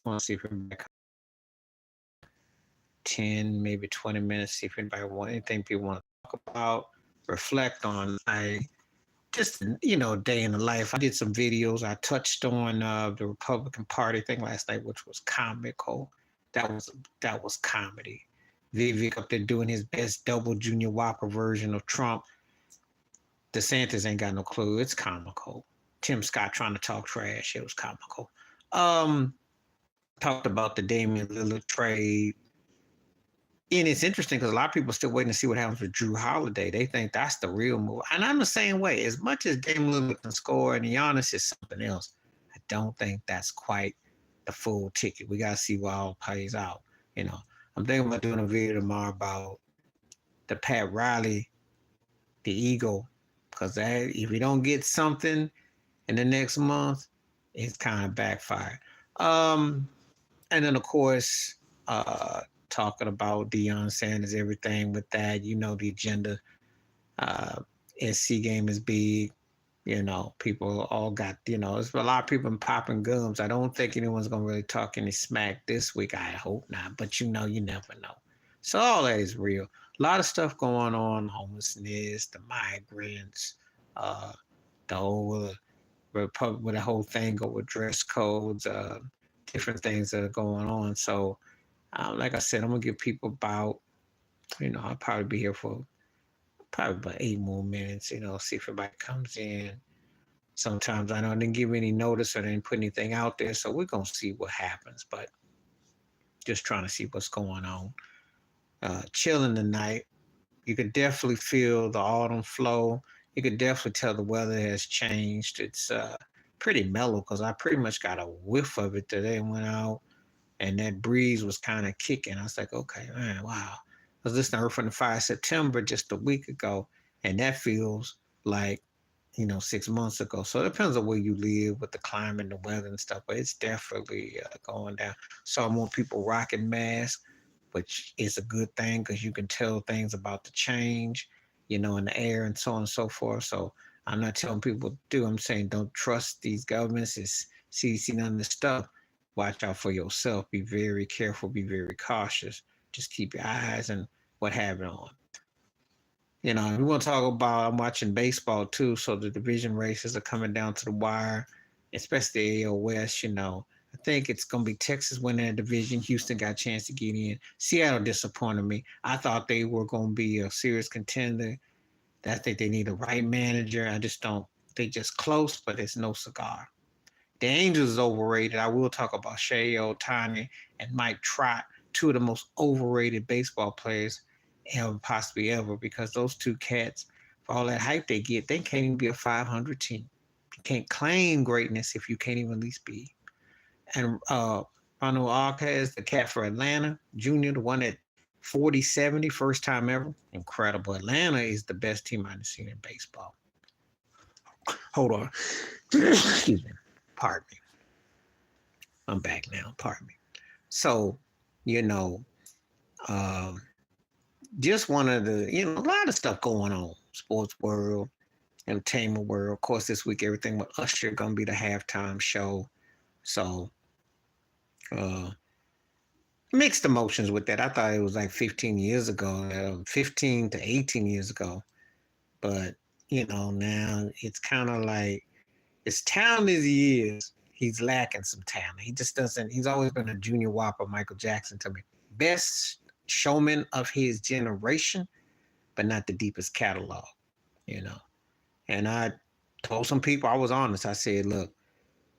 want to see if everybody 10, maybe 20 minutes, see if anybody want anything people want to talk about, reflect on. Just day in the life. I did some videos. I touched on the Republican Party thing last night, which was comical. That was that was comedy. Vivek up there doing his best double Junior Whopper version of Trump. DeSantis ain't got no clue. It's comical. Tim Scott trying to talk trash. It was comical. Um, Talked about the Damian Lillard trade. And it's interesting because a lot of people are still waiting to see what happens with Drew Holiday. They think that's the real move. And I'm the same way. As much as Damian Lillard can score and Giannis is something else, I don't think that's quite the full ticket. We got to see what all plays out. You know, I'm thinking about doing a video tomorrow about the Pat Riley, the Eagle, because if we don't get something in the next month, it's kind of backfired. Um, and then, of course, talking about Deion Sanders, everything with that, the agenda. SC game is big. People all got, there's a lot of people popping gums. I don't think anyone's going to really talk any smack this week. I hope not. But you never know. So all that is real. A lot of stuff going on, homelessness, the migrants, uh, the whole Republic, with the whole thing with dress codes, different things that are going on. So, like I said, I'm going to give people about, I'll probably be here for probably about 8 more minutes, see if everybody comes in. Sometimes I know I didn't give any notice or didn't put anything out there, so we're going to see what happens, but just trying to see what's going on. Chilling tonight. You could definitely feel the autumn flow. You could definitely tell the weather has changed. It's pretty mellow because I pretty much got a whiff of it today and went out, and that breeze was kind of kicking. I was like, okay, man, wow. I was listening to Earth, Wind& Fire September just a week ago, and that feels like 6 months ago. So it depends on where you live with the climate and the weather and stuff, but it's definitely going down. So more people rocking masks, which is a good thing because you can tell things about the change, in the air and so on and so forth. So I'm not telling people to do. I'm saying don't trust these governments. It's CDC, none of this stuff. Watch out for yourself. Be very careful. Be very cautious. Just keep your eyes and what have it on. We want to talk about, I'm watching baseball too, so the division races are coming down to the wire, especially the AL West. I think it's going to be Texas winning that division. Houston got a chance to get in. Seattle disappointed me. I thought they were going to be a serious contender. I think they need a right manager. I just don't. They just close, but it's no cigar. The Angels is overrated. I will talk about Shohei Ohtani and Mike Trout, two of the most overrated baseball players ever, possibly ever, because those two cats, for all that hype they get, they can't even be a 500 team. You can't claim greatness if you can't even at least be. And Ronald Arquez, the cat for Atlanta, Junior, the one at 40-70, first time ever. Incredible. Atlanta is the best team I've seen in baseball. Hold on. Excuse me. Pardon me. I'm back now. Pardon me. So, um, just one of the, a lot of stuff going on. Sports world, entertainment world. Of course, this week, everything with Usher going to be the halftime show. So, mixed emotions with that. I thought it was like 15 years ago, 15 to 18 years ago. But, now it's kind of like, as talented as he is, he's lacking some talent. He just doesn't, he's always been a junior whopper, Michael Jackson to me. Best showman of his generation, but not the deepest catalog, you know. And I told some people, I was honest. I said, look,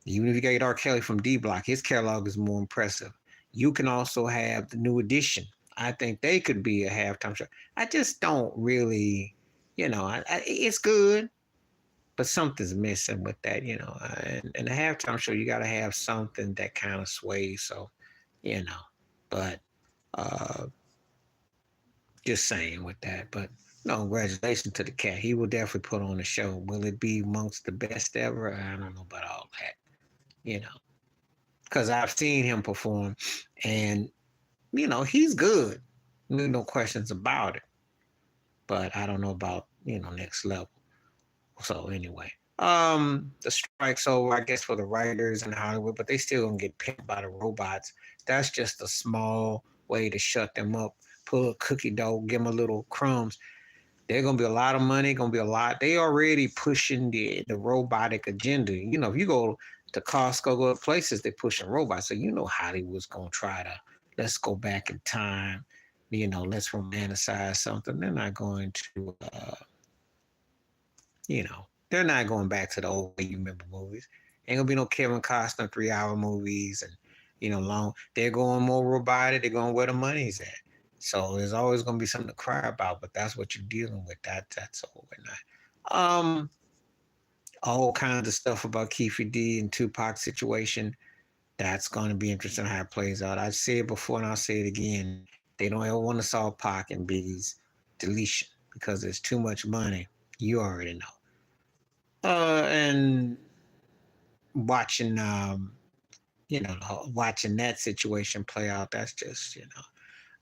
even if you get R. Kelly from D Block, his catalog is more impressive. You can also have the New Edition. I think they could be a halftime show. I just don't really, it's good, but something's missing with that, And the halftime show, you got to have something that kind of sways. So, but uh, just saying with that. But no, congratulations to the cat. He will definitely put on a show. Will it be amongst the best ever? I don't know about all that, because I've seen him perform, and he's good. No questions about it. But I don't know about next level. So anyway, The strike's over, I guess, for the writers in Hollywood, but they still gonna get picked by the robots. That's just a small way to shut them up. Pull a cookie dough, give them a little crumbs. There's gonna be a lot of money. Gonna be a lot. They already pushing the robotic agenda. You know, if you go to Costco, go to places, they're pushing robots. So you know Hollywood's gonna try to let's go back in time. You know, let's romanticize something. They're not going to, they're not going back to the old way you remember movies. Ain't gonna be no Kevin Costner 3 hour movies and long. They're going more robotic. They're going where the money's at. So there's always gonna be something to cry about, but that's what you're dealing with. That's over now. All kinds of stuff about Kiefer D and Tupac situation. That's going to be interesting how it plays out. I've said it before and I'll say it again. They don't ever want to solve Pac and Biggie's deletion because there's too much money. You already know. And watching, watching that situation play out, that's just,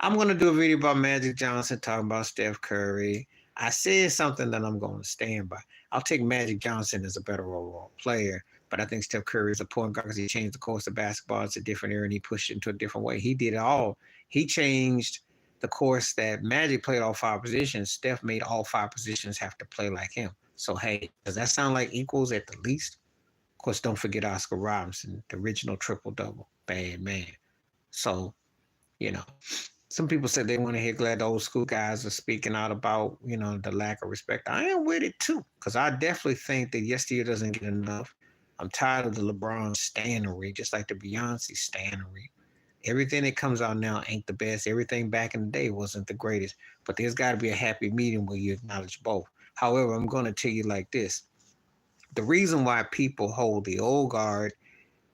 I'm going to do a video about Magic Johnson talking about Steph Curry. I said something that I'm going to stand by. I'll take Magic Johnson as a better overall player, but I think Steph Curry is a point guard because he changed the course of basketball. It's a different era and he pushed it into a different way. He did it all. He changed the course that Magic played all 5 positions. Steph made all 5 positions have to play like him. So, hey, does that sound like equals at the least? Of course, don't forget Oscar Robinson, the original triple-double. Bad man. So, you know, some people said they want to hear glad the old school guys are speaking out about, the lack of respect. I am with it too, because I definitely think that yesteryear doesn't get enough. I'm tired of the LeBron standery, just like the Beyonce standery. Everything that comes out now ain't the best. Everything back in the day wasn't the greatest. But there's got to be a happy medium where you acknowledge both. However, I'm going to tell you like this. The reason why people hold the old guard,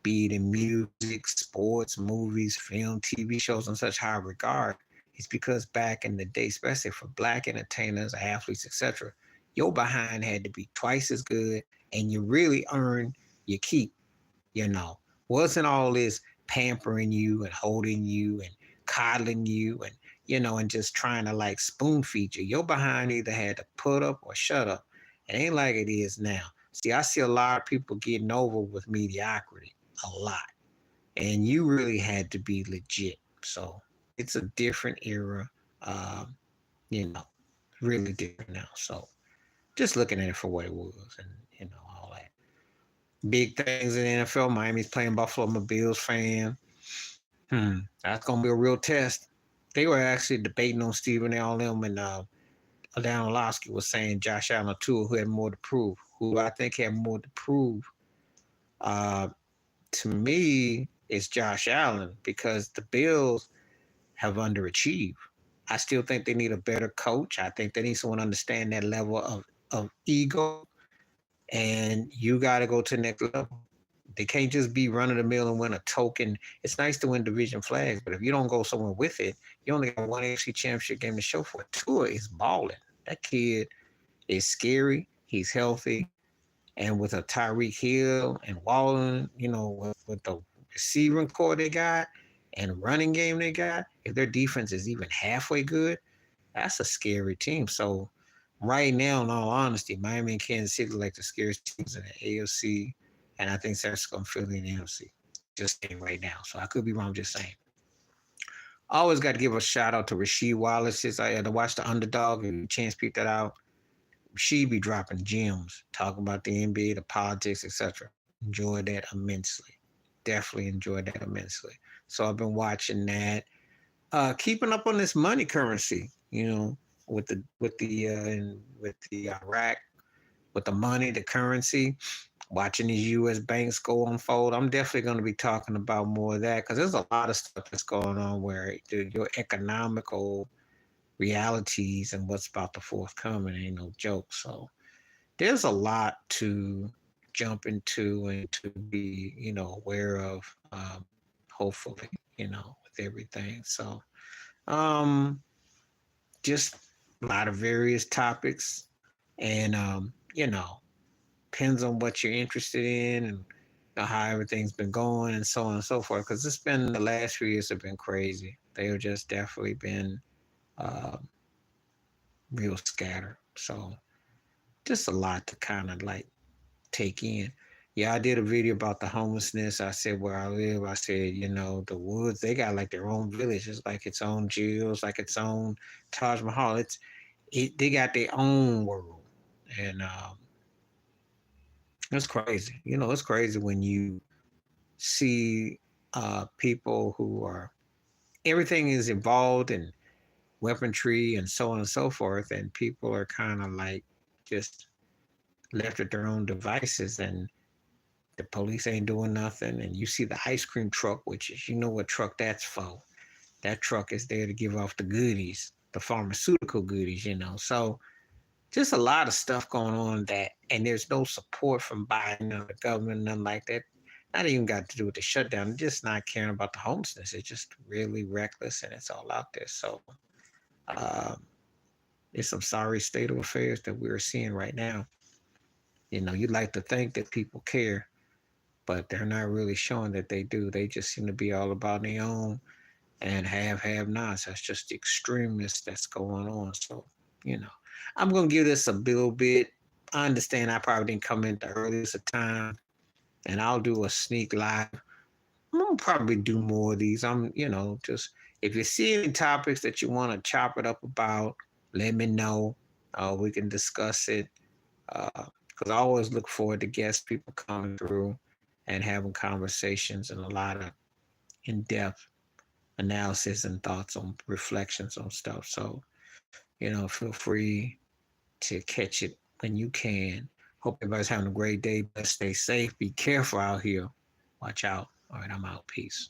be it in music, sports, movies, film, TV shows, in such high regard, is because back in the day, especially for black entertainers, athletes, etc., your behind had to be twice as good, and you really earned your keep. You know, wasn't all this pampering you and holding you and coddling you and and just trying to like spoon feed you. Your behind either had to put up or shut up. It ain't like it is now. See, I see a lot of people getting over with mediocrity, a lot, and you really had to be legit. So it's a different era, um, you know, really different now. So just looking at it for what it was, and all that. Big things in the NFL. Miami's playing Buffalo. I'm a Bills fan. That's gonna be a real test. They were actually debating on Stephen A. them, and Dan Orlovsky was saying Josh Allen too, who had more to prove. Who I think had more to prove. Uh, to me, it's Josh Allen because the Bills have underachieved. I still think they need a better coach. I think they need someone to understand that level of ego, and you got to go to the next level. They can't just be run of the mill and win a token. It's nice to win division flags, but if you don't go somewhere with it, you only got one AFC championship game to show for it. Tua is balling. That kid is scary. He's healthy. And with a Tyreek Hill and Wallen, with the receiving core they got and running game they got, if their defense is even halfway good, that's a scary team. So right now, in all honesty, Miami and Kansas City are like the scariest teams in the AFC, and I think that's going to Philly in the NFC. Just saying right now. So I could be wrong, I'm just saying. I always got to give a shout out to Rasheed Wallace. I had to watch the underdog and chance peep that out. She be dropping gems, talking about the NBA, the politics, etc. Enjoyed that immensely. Definitely enjoyed that immensely. So I've been watching that. Keeping up on this money currency, with the Iraq, with the money, the currency, watching these U.S. banks go unfold. I'm definitely going to be talking about more of that because there's a lot of stuff that's going on where your economical realities and what's about to forthcoming ain't no joke. So there's a lot to jump into and to be, aware of, hopefully, with everything. So just a lot of various topics and, depends on what you're interested in and how everything's been going and so on and so forth. Because the last few years have been crazy. They have just definitely been uh, real scattered. So just a lot to kind of like take in. Yeah, I did a video about the homelessness. I said where I live, I said, the woods, they got like their own village. It's like its own jails, like its own Taj Mahal. They got their own world. And it's crazy. It's crazy when you see people who are, everything is involved in weaponry and so on and so forth, and people are kind of like just left at their own devices, and the police ain't doing nothing. And you see the ice cream truck, which is, what truck that's for. That truck is there to give off the goodies, the pharmaceutical goodies. So just a lot of stuff going on that, and there's no support from Biden or the government, nothing like that. Not even got to do with the shutdown, just not caring about the homelessness. It's just really reckless, and it's all out there. So um, it's some sorry state of affairs that we're seeing right now. You'd like to think that people care, but they're not really showing that they do. They just seem to be all about their own and have nots. That's just the extremists that's going on. So, you know, I'm gonna give this a little bit. I understand I probably didn't come in the earliest of time, and I'll do a sneak live. I'm gonna probably do more of these. Just if you see any topics that you want to chop it up about, let me know. We can discuss it. Because I always look forward to guest people coming through and having conversations and a lot of in-depth analysis and thoughts on reflections on stuff. So, feel free to catch it when you can. Hope everybody's having a great day. But stay safe. Be careful out here. Watch out. All right, I'm out. Peace.